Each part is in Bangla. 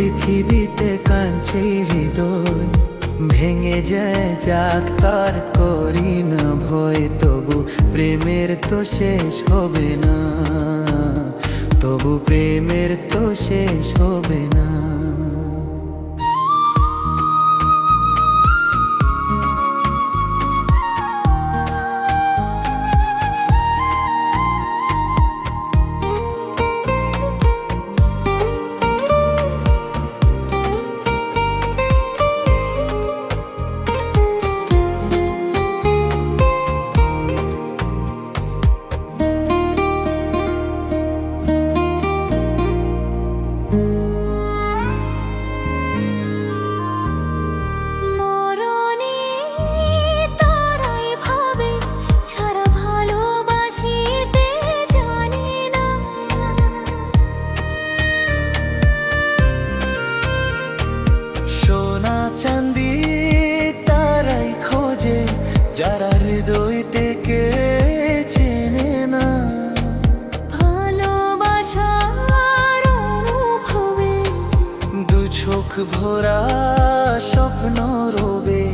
পৃথিবীতে কাঁদছে হৃদয়, ভেঙে যায় যাক তার করি না ভয়। তবু প্রেমের তো শেষ হবে না, তবু প্রেমের তো শেষ হবে না। চাঁদি তারাই খোঁজে যারা হৃদয় থেকে চেনে না। ভালোবাসার অনুভবে দু চোখ ভরা স্বপ্ন রবে,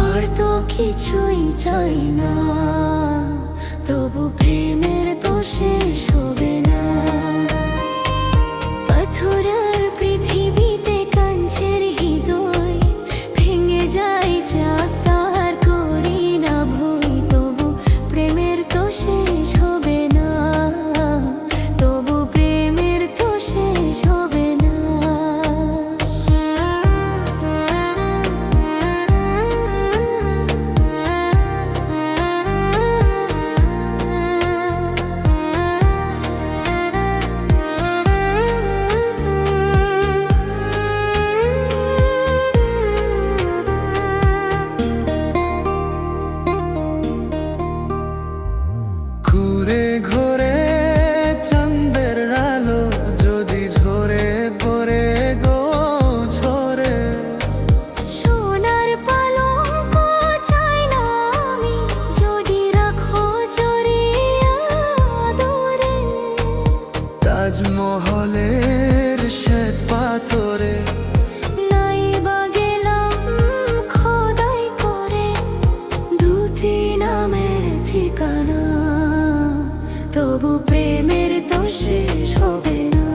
আর তো কিছুই চাই না। তবু প্রেমের তো শেষ হবে না। পাথরের পৃথিবীতে কাঞ্চের হৃদয়, ভেঙে যায় যাক তার করি না ভয়। তবু প্রেমের তো শেষ হবে না, তবু প্রেমের তো শেষ হবে না। ঘুরে ঘুরে চাঁদের আলো যদি ঝরে পড়ে গো ঝরে, সোনার পালঙ্ক চাই না আমি, যদি রাখো জড়িয়ে আদরে। তাজমহলের শ্বেত পাথরে নাই বা গেলাম খোদাই করে দুটি নামের ঠিকানা। তবু প্রেমের তো শেষ হবে না।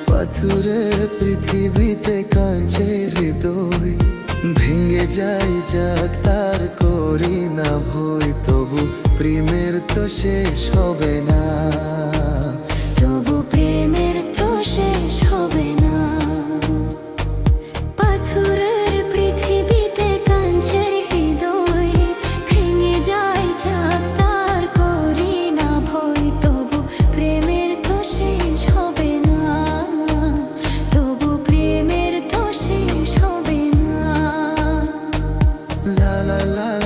পাথরের পৃথিবীতে কাঁচে হৃদয়, ভেঙে যায় যাক তার করি না ভয়। তবু প্রেমের তো শেষ হবে না, তবু প্রেমের তো শেষ হবে না। পাথরের পৃথিবীতে কাঞ্চের হৃদয়, ভেঙে যায় যাক তার করি না ভয়। তবু প্রেমের তো শেষ হবে না, তবু প্রেমের তো শেষ হবে না। লা লা লা।